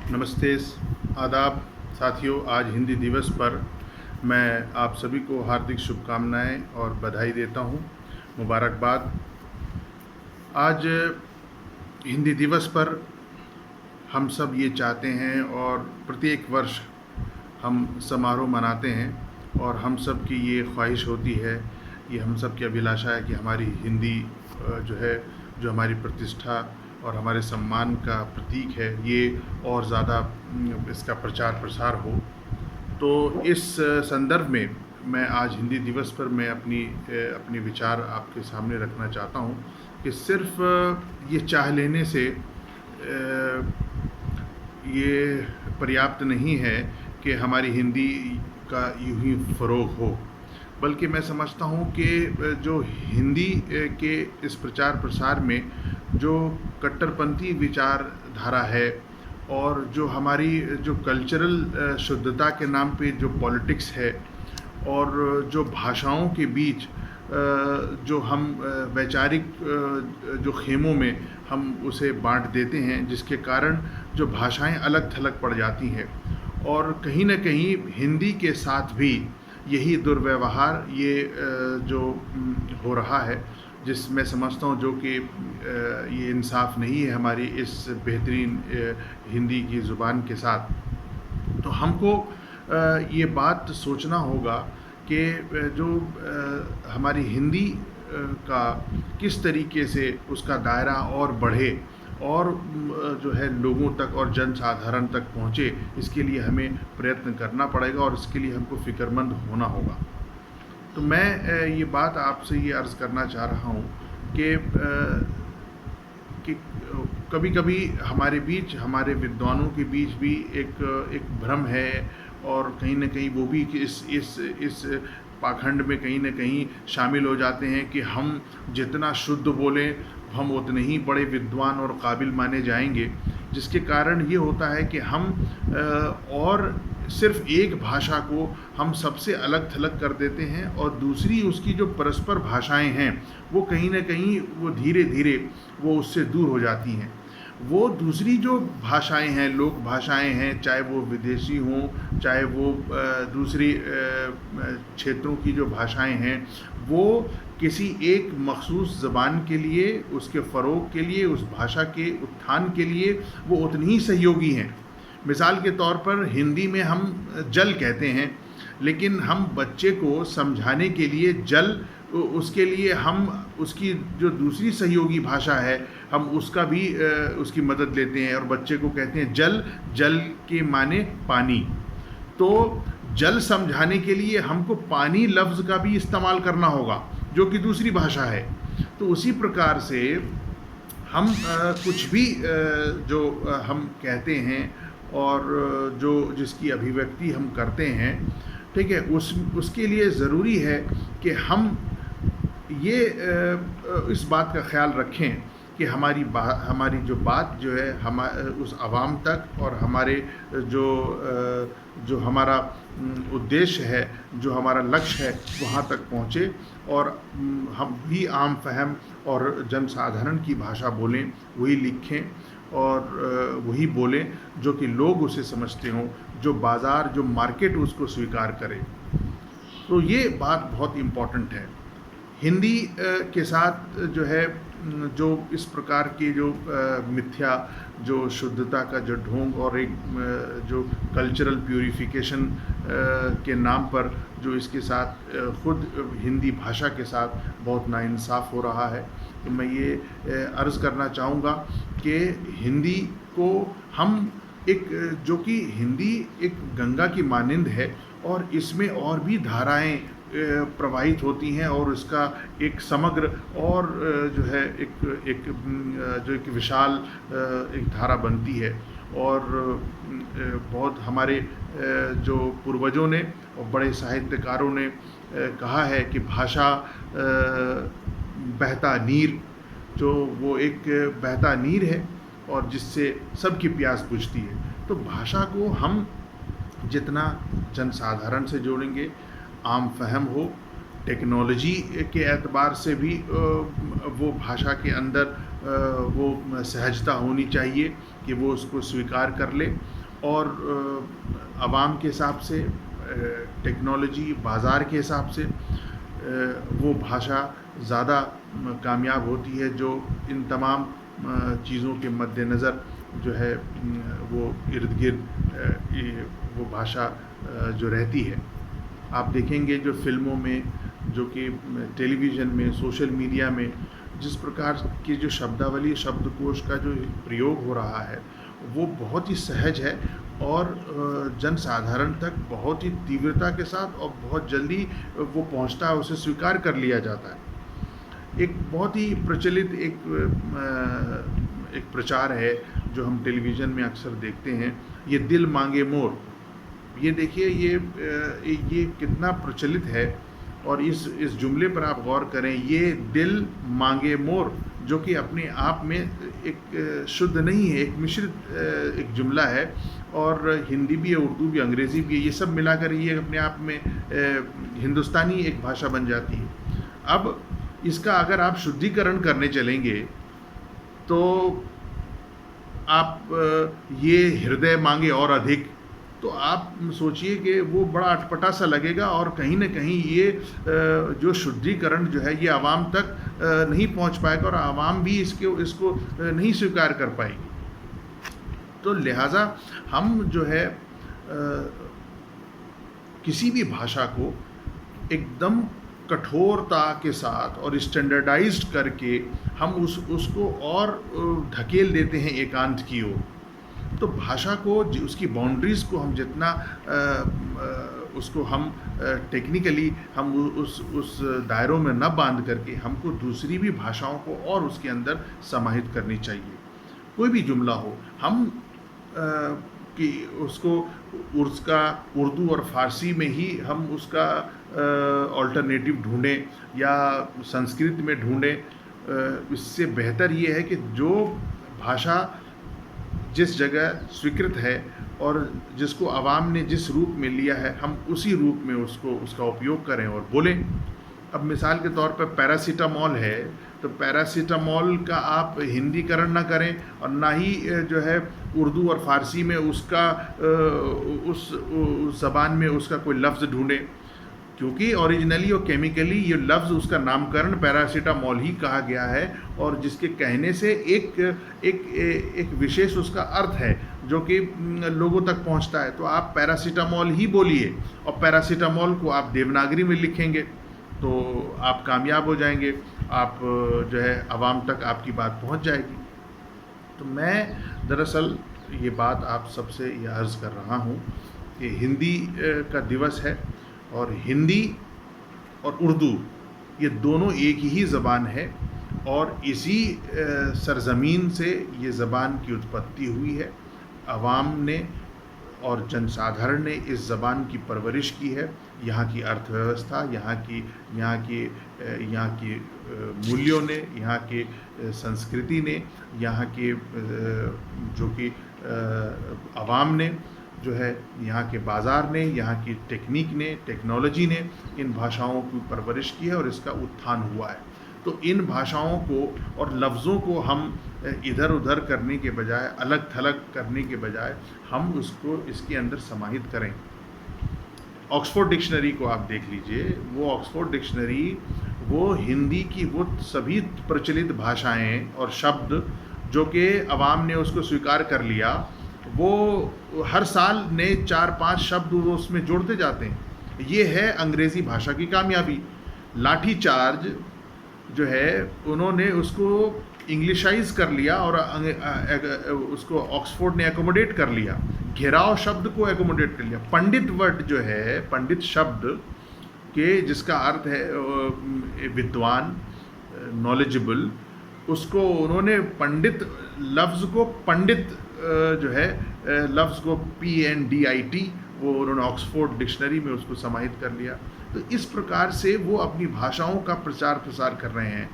नमस्ते, आदाब साथियों। आज हिंदी दिवस पर मैं आप सभी को हार्दिक शुभकामनाएं और बधाई देता हूं, मुबारकबाद। आज हिंदी दिवस पर हम सब ये चाहते हैं और प्रत्येक वर्ष हम समारोह मनाते हैं और हम सब की ये ख्वाहिश होती है, ये हम सब की अभिलाषा है कि हमारी हिंदी जो है, जो हमारी प्रतिष्ठा और हमारे सम्मान का प्रतीक है, ये और ज़्यादा इसका प्रचार प्रसार हो। तो इस संदर्भ में मैं आज हिंदी दिवस पर मैं अपनी विचार आपके सामने रखना चाहता हूँ कि सिर्फ ये चाह लेने से ये पर्याप्त नहीं है कि हमारी हिंदी का यूं ही फ़रोग़ हो, बल्कि मैं समझता हूँ कि जो हिंदी के इस प्रचार प्रसार में जो कट्टरपंथी विचारधारा है और जो हमारी जो कल्चरल शुद्धता के नाम पे जो पॉलिटिक्स है और जो भाषाओं के बीच जो हम वैचारिक जो खेमों में हम उसे बांट देते हैं, जिसके कारण जो भाषाएं अलग थलग पड़ जाती हैं और कहीं न कहीं हिंदी के साथ भी यही दुर्व्यवहार ये जो हो रहा है, जिस मैं समझता हूँ जो कि ये इंसाफ नहीं है हमारी इस बेहतरीन हिंदी की ज़ुबान के साथ। तो हमको ये बात सोचना होगा कि जो हमारी हिंदी का किस तरीके से उसका दायरा और बढ़े और जो है लोगों तक और जनसाधारण तक पहुँचे, इसके लिए हमें प्रयत्न करना पड़ेगा और इसके लिए हमको फ़िक्रमंद होना होगा। तो मैं ये बात आपसे ये अर्ज़ करना चाह रहा हूँ कि कभी-कभी हमारे बीच, हमारे विद्वानों के बीच भी एक भ्रम है और कहीं न कहीं वो भी कि इस पाखंड में कहीं न कहीं शामिल हो जाते हैं कि हम जितना शुद्ध बोलें, हम उतने ही बड़े विद्वान और काबिल माने जाएंगे, जिसके कारण ये होता है कि हम और सिर्फ एक भाषा को हम सबसे अलग थलग कर देते हैं और दूसरी उसकी जो परस्पर भाषाएं हैं वो कहीं न कहीं वो धीरे धीरे वो उससे दूर हो जाती हैं। वो दूसरी जो भाषाएं हैं, लोक भाषाएं हैं, चाहे वो विदेशी हों, चाहे वो दूसरी क्षेत्रों की जो भाषाएं हैं, वो किसी एक मखसूस ज़बान के लिए, उसके फ़रोग़ के लिए, उस भाषा के उत्थान के लिए वो उतनी ही सहयोगी हैं। मिसाल के तौर पर हिंदी में हम जल कहते हैं, लेकिन हम बच्चे को समझाने के लिए जल, उसके लिए हम उसकी जो दूसरी सहयोगी भाषा है हम उसका भी उसकी मदद लेते हैं और बच्चे को कहते हैं जल, जल के माने पानी। तो जल समझाने के लिए हमको पानी लफ्ज़ का भी इस्तेमाल करना होगा, जो कि दूसरी भाषा है। तो उसी प्रकार से हम कुछ भी जो हम कहते हैं और जो जिसकी अभिव्यक्ति हम करते हैं, ठीक है, उसके लिए ज़रूरी है कि हम ये इस बात का ख्याल रखें कि हमारी जो बात जो है हम उस आवाम तक और हमारे जो हमारा उद्देश्य है, जो हमारा लक्ष्य है, वहाँ तक पहुँचे और हम भी आम फहम और जनसाधारण की भाषा बोलें, वही लिखें और वही बोलें जो कि लोग उसे समझते हों, जो बाज़ार, जो मार्केट उसको स्वीकार करे। तो ये बात बहुत इम्पॉर्टेंट है। हिंदी के साथ जो है, जो इस प्रकार की जो मिथ्या, जो शुद्धता का जो ढोंग और एक जो कल्चरल प्यूरिफिकेशन के नाम पर जो इसके साथ ख़ुद हिंदी भाषा के साथ बहुत नाइंसाफ़ हो रहा है, तो मैं ये अर्ज़ करना चाहूँगा कि हिंदी को हम जो कि हिंदी एक गंगा की मानिंद है और इसमें और भी धाराएं प्रवाहित होती हैं और इसका एक समग्र और जो है एक विशाल एक धारा बनती है। और बहुत हमारे जो पूर्वजों ने और बड़े साहित्यकारों ने कहा है कि भाषा बहता नीर, जो वो एक बहता नीर है और जिससे सबकी प्यास बुझती है। तो भाषा को हम जितना जनसाधारण से जोड़ेंगे, आम फहम हो, टेक्नोलॉजी के एतबार से भी वो भाषा के अंदर वो सहजता होनी चाहिए, कि वो उसको स्वीकार कर ले और आवाम के हिसाब से, टेक्नोलॉजी, बाज़ार के हिसाब से वो भाषा ज़्यादा कामयाब होती है, जो इन तमाम चीज़ों के मद्देनज़र जो है वो इर्द गिर्द वो भाषा जो रहती है। आप देखेंगे जो फ़िल्मों में, जो कि टेलीविज़न में, सोशल मीडिया में जिस प्रकार की जो शब्दावली, शब्दकोश का जो प्रयोग हो रहा है, वो बहुत ही सहज है और जनसाधारण तक बहुत ही तीव्रता के साथ और बहुत जल्दी वो पहुंचता है, उसे स्वीकार कर लिया जाता है। एक बहुत ही प्रचलित एक प्रचार है जो हम टेलीविज़न में अक्सर देखते हैं, ये दिल मांगे मोर। ये देखिए ये कितना प्रचलित है और इस जुमले पर आप गौर करें, ये दिल मांगे मोर, जो कि अपने आप में एक शुद्ध नहीं है, एक मिश्रित एक जुमला है और हिंदी भी है, उर्दू भी, अंग्रेज़ी भी है, ये सब मिलाकर ये अपने आप में हिंदुस्तानी एक भाषा बन जाती है। अब इसका अगर आप शुद्धिकरण करने चलेंगे तो आप ये हृदय मांगे और अधिक, तो आप सोचिए कि वो बड़ा अटपटा सा लगेगा और कहीं न कहीं ये जो शुद्धिकरण जो है ये आवाम तक नहीं पहुंच पाएगा और आवाम भी इसको नहीं स्वीकार कर पाएगी। तो लिहाजा हम जो है किसी भी भाषा को एकदम कठोरता के साथ और स्टैंडर्डाइज्ड करके हम उसको और ढकेल देते हैं एकांत की ओर। तो भाषा को, उसकी बाउंड्रीज़ को हम जितना उसको हम टेक्निकली हम उस दायरों में न बांध करके हमको दूसरी भी भाषाओं को और उसके अंदर समाहित करनी चाहिए। कोई भी जुमला हो, हम कि उसको उसका उर्दू और फ़ारसी में ही हम उसका ऑल्टरनेटिव ढूँढें या संस्कृत में ढूँढें। इससे बेहतर ये है कि जो भाषा जिस जगह स्वीकृत है और जिसको आवाम ने जिस रूप में लिया है, हम उसी रूप में उसका उपयोग करें और बोलें। अब मिसाल के तौर पर पैरासीटामॉल है, तो पैरासीटामॉल का आप हिंदीकरण ना करें और ना ही जो है उर्दू और फ़ारसी में उसका उस ज़बान में उसका कोई लफ्ज़ ढूंढें, क्योंकि ओरिजिनली और केमिकली ये लफ्ज़, उसका नामकरण पैरासीटामॉल ही कहा गया है और जिसके कहने से एक विशेष उसका अर्थ है जो कि लोगों तक पहुंचता है। तो आप पैरासीटामॉल ही बोलिए और पैरासीटामॉल को आप देवनागरी में लिखेंगे तो आप कामयाब हो जाएंगे, आप जो है आवाम तक आपकी बात पहुंच जाएगी। तो मैं दरअसल ये बात आप सबसे ये अर्ज़ कर रहा हूँ कि हिंदी का दिवस है और हिंदी और उर्दू ये दोनों एक ही ज़बान है और इसी सरज़मीन से ये ज़बान की उत्पत्ति हुई है। आवाम ने और जनसाधारण ने इस ज़बान की परवरिश की है। यहाँ की अर्थव्यवस्था, यहाँ की मूल्यों ने, यहाँ की संस्कृति ने, यहाँ के जो कि आवाम ने जो है, यहाँ के बाज़ार ने, यहाँ की टेक्निक ने, टेक्नोलॉजी ने इन भाषाओं की परवरिश की है और इसका उत्थान हुआ है। तो इन भाषाओं को और लफ्ज़ों को हम इधर उधर करने के बजाय, अलग थलग करने के बजाय हम उसको इसके अंदर समाहित करें। ऑक्सफोर्ड डिक्शनरी को आप देख लीजिए, वो ऑक्सफोर्ड डिक्शनरी वो हिंदी की वो सभी प्रचलित भाषाएं और शब्द जो कि अवाम ने उसको स्वीकार कर लिया, वो हर साल नए 4-5 शब्द वो उसमें जोड़ते जाते हैं। ये है अंग्रेज़ी भाषा की कामयाबी। लाठी चार्ज जो है उन्होंने उसको इंग्लिशाइज कर लिया और उसको ऑक्सफोर्ड ने एकोमोडेट कर लिया, घेराव शब्द को एकोमोडेट कर लिया। पंडित वर्ड जो है, पंडित शब्द के जिसका अर्थ है विद्वान, नॉलेजेबल, उसको उन्होंने पंडित लफ्ज़ को, पंडित जो है लफ्ज़ को PNDIT, वो उन्होंने ऑक्सफोर्ड डिक्शनरी में उसको समाहित कर लिया। तो इस प्रकार से वो अपनी भाषाओं का प्रचार प्रसार कर रहे हैं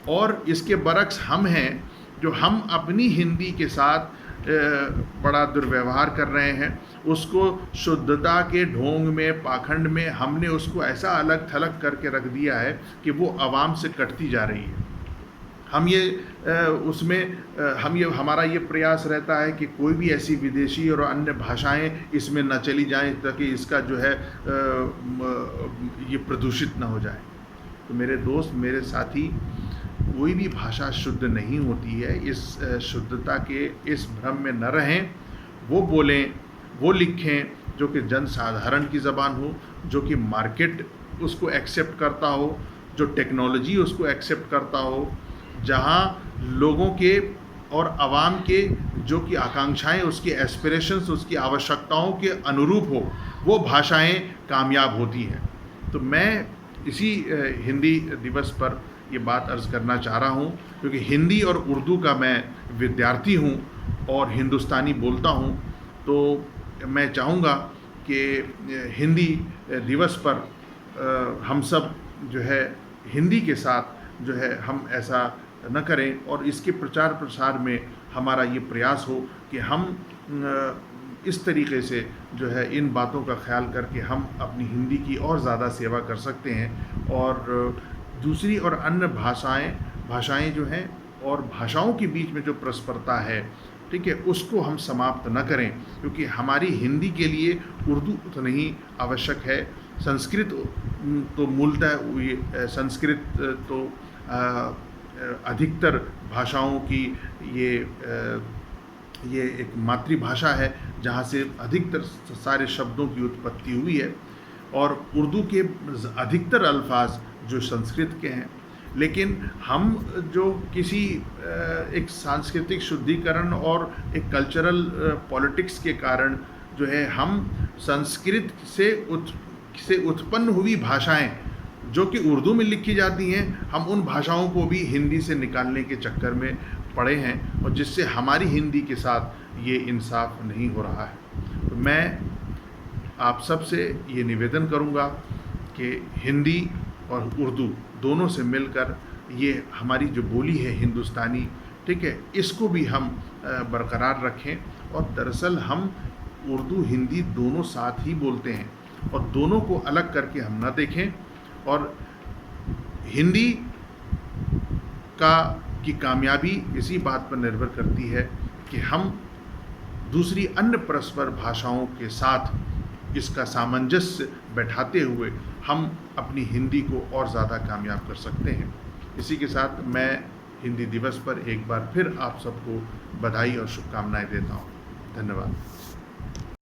और इसके बरक्स हम हैं जो हम अपनी हिंदी के साथ बड़ा दुर्व्यवहार कर रहे हैं। उसको शुद्धता के ढोंग में, पाखंड में हमने उसको ऐसा अलग थलग करके रख दिया है कि वो आवाम से कटती जा रही है। हम ये हमारा ये प्रयास रहता है कि कोई भी ऐसी विदेशी और अन्य भाषाएं इसमें न चली जाएं ताकि इसका जो है ये प्रदूषित ना हो जाए। तो मेरे दोस्त, मेरे साथी, कोई भी भाषा शुद्ध नहीं होती है। इस शुद्धता के इस भ्रम में न रहें। वो बोलें, वो लिखें जो कि जनसाधारण की ज़बान हो, जो कि मार्केट उसको एक्सेप्ट करता हो, जो टेक्नोलॉजी उसको एक्सेप्ट करता हो, जहाँ लोगों के और आवाम के जो कि आकांक्षाएं, उसकी एस्पिरेशंस, उसकी आवश्यकताओं के अनुरूप हो, वो भाषाएं कामयाब होती हैं। तो मैं इसी हिंदी दिवस पर ये बात अर्ज़ करना चाह रहा हूँ, क्योंकि हिंदी और उर्दू का मैं विद्यार्थी हूँ और हिंदुस्तानी बोलता हूँ। तो मैं चाहूँगा कि हिंदी दिवस पर हम सब जो है हिंदी के साथ जो है हम ऐसा न करें, और इसके प्रचार प्रसार में हमारा ये प्रयास हो कि हम इस तरीक़े से जो है इन बातों का ख्याल करके हम अपनी हिंदी की और ज़्यादा सेवा कर सकते हैं। और दूसरी और अन्य भाषाएं जो हैं और भाषाओं के बीच में जो परस्परता है, ठीक है, उसको हम समाप्त न करें, क्योंकि हमारी हिंदी के लिए उर्दू तो नहीं आवश्यक है। संस्कृत तो मूलतः संस्कृत तो अधिकतर भाषाओं की ये एक मातृभाषा है जहाँ से अधिकतर सारे शब्दों की उत्पत्ति हुई है, और उर्दू के अधिकतर अल्फाज जो संस्कृत के हैं। लेकिन हम जो किसी एक सांस्कृतिक शुद्धिकरण और एक कल्चरल पॉलिटिक्स के कारण जो है हम संस्कृत से उत्पन्न हुई भाषाएं जो कि उर्दू में लिखी जाती हैं, हम उन भाषाओं को भी हिंदी से निकालने के चक्कर में पड़े हैं, और जिससे हमारी हिंदी के साथ ये इंसाफ नहीं हो रहा है। तो मैं आप सब से ये निवेदन करूँगा कि हिंदी और उर्दू दोनों से मिलकर ये हमारी जो बोली है हिंदुस्तानी, ठीक है, इसको भी हम बरकरार रखें। और दरअसल हम उर्दू हिंदी दोनों साथ ही बोलते हैं, और दोनों को अलग करके हम ना देखें। और हिंदी की कामयाबी इसी बात पर निर्भर करती है कि हम दूसरी अन्य परस्पर भाषाओं के साथ इसका सामंजस्य बैठाते हुए हम अपनी हिंदी को और ज़्यादा कामयाब कर सकते हैं। इसी के साथ मैं हिंदी दिवस पर एक बार फिर आप सबको बधाई और शुभकामनाएं देता हूँ। धन्यवाद।